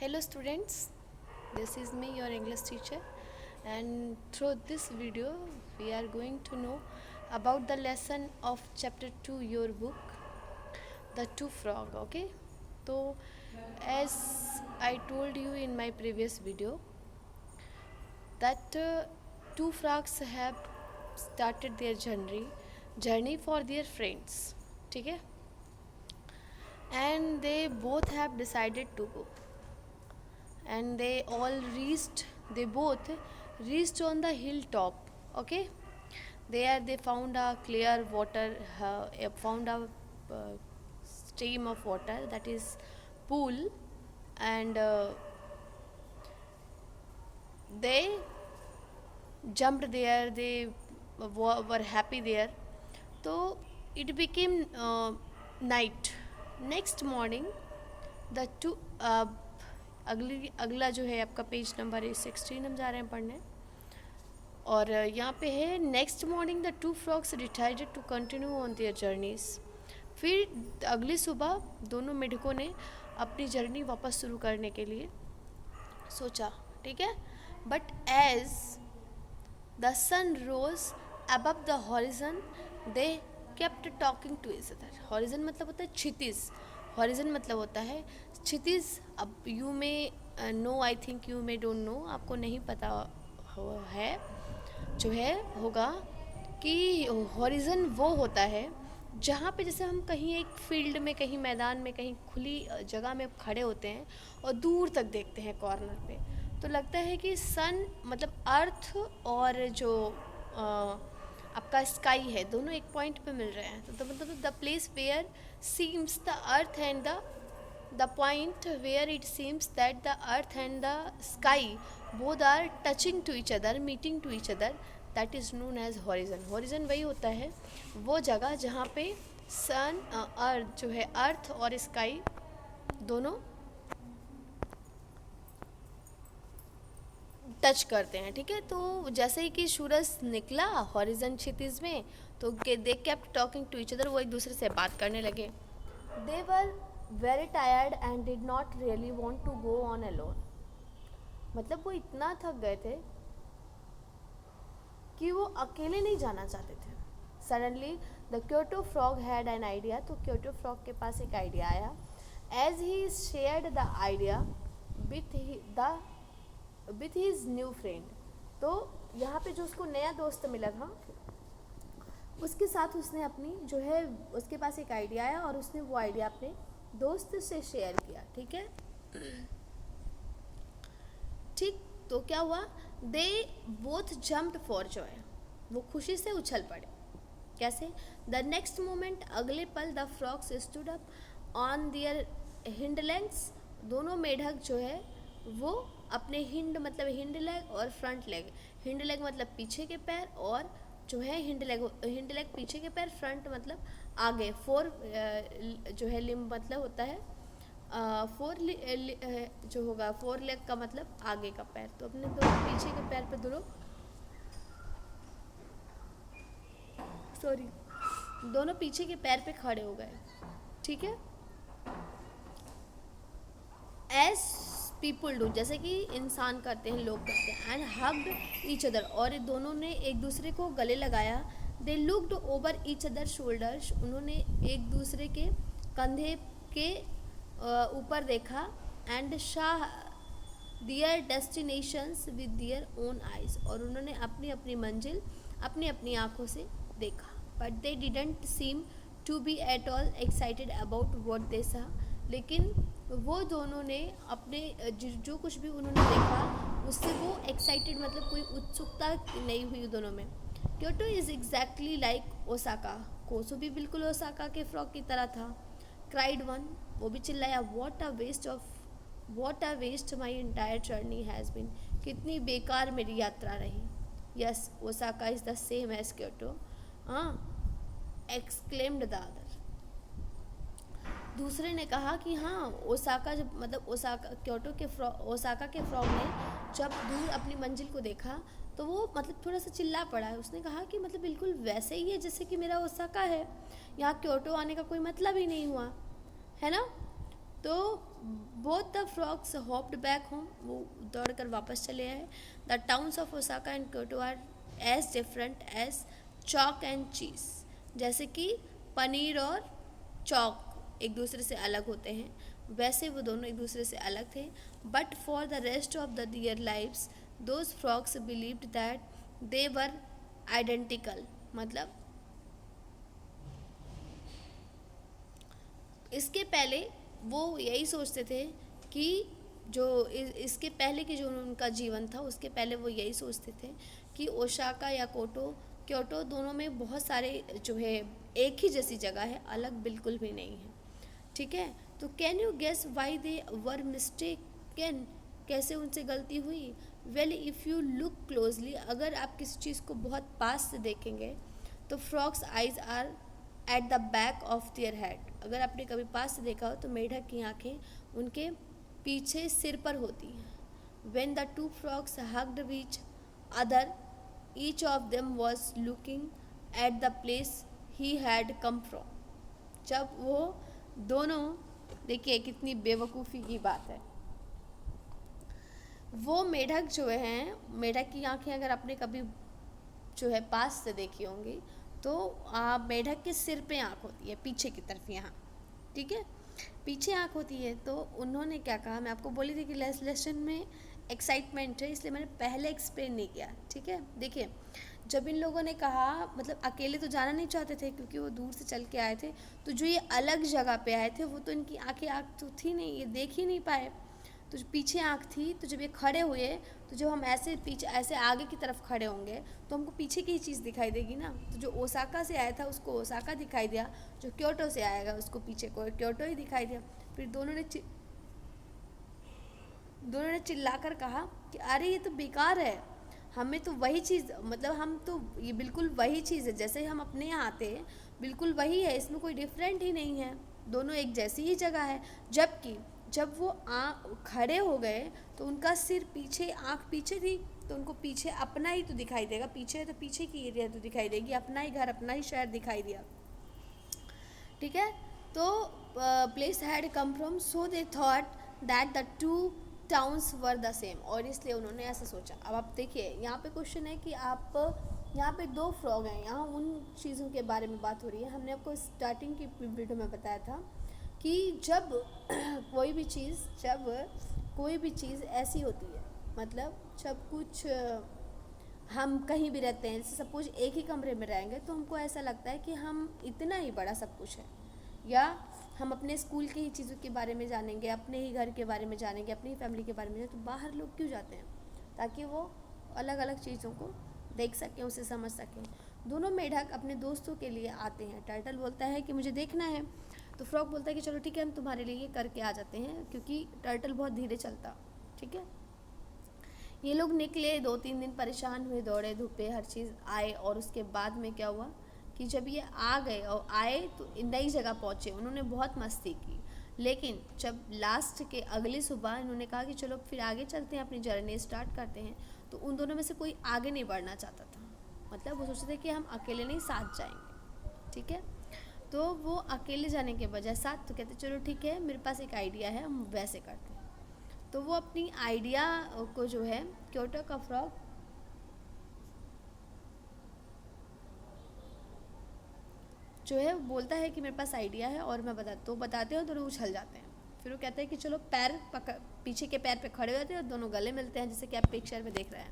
Hello students, this is me your English teacher, and through this video we are going to know about the lesson of chapter 2 your book, The Two Frog. Okay, so as I told you in my previous video that two frogs have started their journey for their friends. ठीक है, and they both have decided to go, and they both reached on the hilltop. Okay, there they found a clear water, found a stream of water, that is pool, and they jumped there. They were happy there. So it became night. Next morning the two अगला जो है आपका page number 16 हम जा रहे हैं पढ़ने, और यहाँ पे है next morning the two frogs decided to continue on their journeys. फिर अगली सुबह दोनों मेढकों ने अपनी जर्नी वापस शुरू करने के लिए सोचा। ठीक है, but as the sun rose above the horizon they kept talking to each other. Horizon मतलब होता है क्षितिज, हॉरिजन मतलब होता है क्षितिज। अब यू में नो, आई थिंक यू में डोंट नो, आपको नहीं पता है जो है होगा कि हॉरिजन वो होता है जहाँ पे जैसे हम कहीं एक फील्ड में, कहीं मैदान में, कहीं खुली जगह में खड़े होते हैं और दूर तक देखते हैं कॉर्नर पे, तो लगता है कि सन मतलब अर्थ और जो आपका स्काई है दोनों एक पॉइंट पे मिल रहे हैं। तो मतलब the place where seems the earth end the point where it seems that the earth and the sky both are touching to each other, meeting to each other, that is known as horizon. horizon वही होता है वो जगह जहाँ पे सन अर्थ जो है, अर्थ और स्काई दोनों टच करते हैं। ठीक है, तो जैसे ही कि सूरज निकला हॉरिजन क्षितिज में, तो they kept talking to each other, वो एक दूसरे से बात करने लगे। They were very tired and did not really want to go on alone. मतलब वो इतना थक गए थे कि वो अकेले नहीं जाना चाहते थे। Suddenly the Kyoto frog had an idea. तो क्योटो फ्रॉग के पास एक आइडिया आया। As he shared the idea with his new friend. तो यहाँ पे जो उसको नया दोस्त मिला था उसके साथ उसने अपनी जो है, उसके पास एक आइडिया आया और उसने वो आइडिया अपने दोस्त से शेयर किया। ठीक है, ठीक, तो क्या हुआ, they both jumped for Joy. वो खुशी से उछल पड़े। कैसे? द नेक्स्ट मोमेंट, अगले पल, the frogs stood up on their hind legs. दोनों मेढक जो है वो अपने हिंड मतलब हिंड लेग और फ्रंट लेग, हिंड लेग मतलब पीछे के पैर, और जो है हिंड लेग पीछे के पैर, फ्रंट मतलब आगे, फोर जो है लिम्ब मतलब होता है जो होगा फोर लेग का मतलब आगे का पैर। तो अपने दोनों पीछे के पैर पे दोनों पीछे के पैर पे खड़े हो गए। ठीक है, एज पीपल डू, जैसे कि इंसान करते हैं, लोग करते हैं। एंड हग्ड ईच अदर, और दोनों ने एक दूसरे को गले लगाया। They looked over each other shoulders, उन्होंने एक दूसरे के कंधे के ऊपर देखा। And saw their destinations with their own eyes, और उन्होंने अपनी अपनी मंजिल अपनी अपनी आँखों से देखा। But they didn't seem to be at all excited about what they saw. लेकिन वो दोनों ने अपने जो कुछ भी उन्होंने देखा उससे वो एक्साइटेड मतलब कोई उत्सुकता नहीं हुई दोनों में। Kyoto is exactly like Osaka, कोसो भी बिल्कुल ओसाका के फ्रॉग की तरह था। क्राइड वन, वो भी चिल्लाया, what a waste my entire journey has been, कितनी बेकार मेरी यात्रा रही। Yes, Osaka is the same as Kyoto, हाँ, एक्सक्लेम्ड द अदर। दूसरे ने कहा कि हाँ, ओसाका जब मतलब क्योटो के ओसाका के फ्रॉग ने जब दूर अपनी मंजिल को देखा तो वो मतलब थोड़ा सा चिल्ला पड़ा है। उसने कहा कि मतलब बिल्कुल वैसे ही है जैसे कि मेरा ओसाका है, यहाँ क्योटो आने का कोई मतलब ही नहीं हुआ है ना। तो both the frogs hopped back home, वो दौड़ कर वापस चले आए. The towns of Osaka and Kyoto are as different as chalk and cheese. जैसे कि पनीर और चॉक एक दूसरे से अलग होते हैं, वैसे वो दोनों एक दूसरे से अलग थे. But for the rest of the their lives those frogs believed that they were identical. मतलब इसके पहले वो यही सोचते थे कि जो इसके पहले की जो उनका जीवन था उसके पहले वो यही सोचते थे कि ओसाका या क्योटो दोनों में बहुत सारे जो है एक ही जैसी जगह है, अलग बिल्कुल भी नहीं है. ठीक है, तो can you guess why they were mistaken, कैसे उनसे गलती हुई. Well if you look closely, अगर आप किसी चीज़ को बहुत पास से देखेंगे तो frogs eyes are at the back of their head. अगर आपने कभी पास से देखा हो तो मेढक की आंखें उनके पीछे सिर पर होती हैं. When the two frogs hugged each other each of them was looking at the place he had come from. जब वो दोनों, देखिए कितनी बेवकूफ़ी की बात है, वो मेढक जो हैं, मेढक की आंखें अगर आपने कभी जो है पास से देखी होंगी तो मेढक के सिर पे आँख होती है पीछे की तरफ यहाँ. ठीक है, पीछे आँख होती है. तो उन्होंने क्या कहा, मैं आपको बोली थी कि लेसन में एक्साइटमेंट है इसलिए मैंने पहले एक्सप्लेन नहीं किया. ठीक है, देखिए जब इन लोगों ने कहा, मतलब अकेले तो जाना नहीं चाहते थे क्योंकि वो दूर से चल के आए थे, तो जो ये अलग जगह पे आए थे वो तो इनकी आँख तो थी नहीं, ये देख ही नहीं पाए. तो जो पीछे आँख थी, तो जब ये खड़े हुए तो जब हम ऐसे पीछे ऐसे आगे की तरफ खड़े होंगे तो हमको पीछे की ही चीज़ दिखाई देगी ना. तो जो ओसाका से आया था उसको ओसाका दिखाई दिया, जो क्योटो से आएगा उसको पीछे को क्योटो ही दिखाई दिया. फिर दोनों ने चिल्लाकर कहा कि अरे ये तो बेकार है, हमें तो वही चीज़, मतलब हम तो ये बिल्कुल वही चीज़ है जैसे हम अपने यहाँ आते हैं, बिल्कुल वही है, इसमें कोई डिफरेंट ही नहीं है, दोनों एक जैसी ही जगह है. जबकि जब वो खड़े हो गए तो उनका सिर पीछे, आँख पीछे थी, तो उनको पीछे अपना ही तो दिखाई देगा, पीछे है तो पीछे की एरिया तो दिखाई देगी, अपना ही घर अपना ही शहर दिखाई दिया. ठीक है, तो place had come from, so they thought that the two towns were the same, और इसलिए उन्होंने ऐसा सोचा. अब आप देखिए यहाँ पे क्वेश्चन है कि आप यहाँ पे दो फ्रॉग हैं, यहाँ उन चीज़ों के बारे में बात हो रही है. हमने आपको स्टार्टिंग की वीडियो में बताया था कि जब कोई भी चीज़ ऐसी होती है, मतलब जब कुछ हम कहीं भी रहते हैं, जैसे सपोज एक ही कमरे में रहेंगे तो हमको ऐसा लगता है कि हम इतना ही बड़ा सब कुछ है, या हम अपने स्कूल की ही चीज़ों के बारे में जानेंगे, अपने ही घर के बारे में जानेंगे, अपनी ही फैमिली के बारे में जानेंगे. तो बाहर लोग क्यों जाते हैं, ताकि वो अलग अलग चीज़ों को देख सकें, उसे समझ सकें. दोनों मेढक अपने दोस्तों के लिए आते हैं. टर्टल बोलता है कि मुझे देखना है, तो फ्रॉग बोलता है कि चलो ठीक है हम तुम्हारे लिए करके आ जाते हैं, क्योंकि टर्टल बहुत धीरे चलता. ठीक है, ये लोग निकले, 2-3 दिन परेशान हुए, दौड़े धूपे हर चीज़, आए. और उसके बाद में क्या हुआ कि जब ये आ गए और आए तो नई जगह पहुँचे, उन्होंने बहुत मस्ती की. लेकिन जब लास्ट के अगली सुबह इन्होंने कहा कि चलो फिर आगे चलते हैं, अपनी जर्नी स्टार्ट करते हैं, तो उन दोनों में से कोई आगे नहीं बढ़ना चाहता था. मतलब वो सोचते थे कि हम अकेले नहीं, साथ जाएंगे. ठीक है, तो वो अकेले जाने के बजाय साथ, तो कहते चलो ठीक है मेरे पास एक आइडिया है, हम वैसे करते हैं. तो वो अपनी आइडिया को जो है क्योटो का फ्रॉग जो है बोलता है कि मेरे पास आइडिया है और मैं बताते हैं, दोनों उछल जाते हैं. फिर वो कहते हैं कि चलो पीछे के पैर पे खड़े होते हैं और दोनों गले मिलते हैं, जैसे कि आप पिक्चर में देख रहे हैं.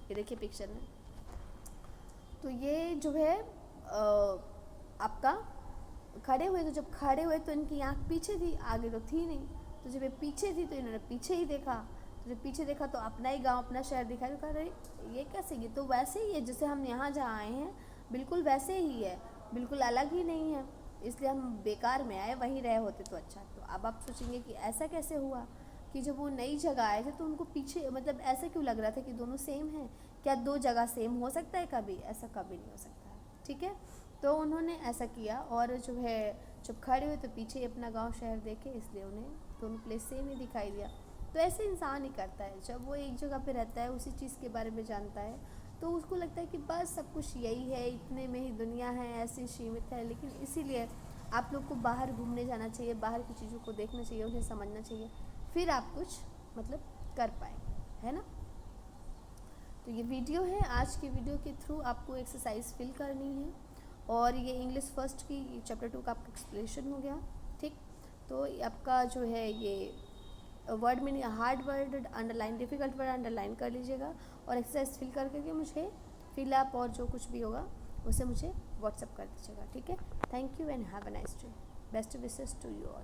ये देखिए पिक्चर में, तो ये जो है आपका खड़े हुए, तो जब खड़े हुए तो इनकी आँख पीछे थी, आगे तो थी नहीं. तो जब ये पीछे थी तो इन्होंने पीछे ही देखा, तो जब पीछे देखा तो अपना ही गांव, अपना शहर दिखाई. तो कह रहे ये कैसे, ये तो वैसे ही है जैसे हम यहाँ जहाँ आए हैं, बिल्कुल वैसे ही है, बिल्कुल अलग ही नहीं है, इसलिए हम बेकार में आए, वहीं रहे होते तो अच्छा. तो अब आप सोचेंगे कि ऐसा कैसे हुआ कि जब वो नई जगह आए थे तो उनको पीछे, मतलब ऐसा क्यों लग रहा था कि दोनों सेम हैं. क्या दो जगह सेम हो सकता है कभी, ऐसा कभी नहीं हो सकता है. ठीक है, तो उन्होंने ऐसा किया और जो है जब खड़े हुए तो पीछे अपना गांव शहर देखे, इसलिए उन्हें दोनों प्लेस सेम ही दिखाई दिया. तो ऐसे इंसान ही करता है, जब वो एक जगह पे रहता है, उसी चीज़ के बारे में जानता है, तो उसको लगता है कि बस सब कुछ यही है, इतने में ही दुनिया है, ऐसी सीमित है. लेकिन इसीलिए आप लोग को बाहर घूमने जाना चाहिए, बाहर की चीज़ों को देखना चाहिए, उन्हें समझना चाहिए, फिर आप कुछ मतलब कर पाए, है ना। तो ये वीडियो है, आज की वीडियो के थ्रू आपको एक्सरसाइज फिल करनी है और ये इंग्लिश फर्स्ट की चैप्टर 2 का आपका एक्सप्लेनेशन हो गया, ठीक। तो आपका जो है ये word meaning, hard word underline, difficult word underline कर लीजिएगा और एक्सरसाइज फिल करके मुझे फिलअप और जो कुछ भी होगा उसे मुझे व्हाट्सअप कर दीजिएगा, ठीक है। Thank you and have a nice day. Best wishes to you all.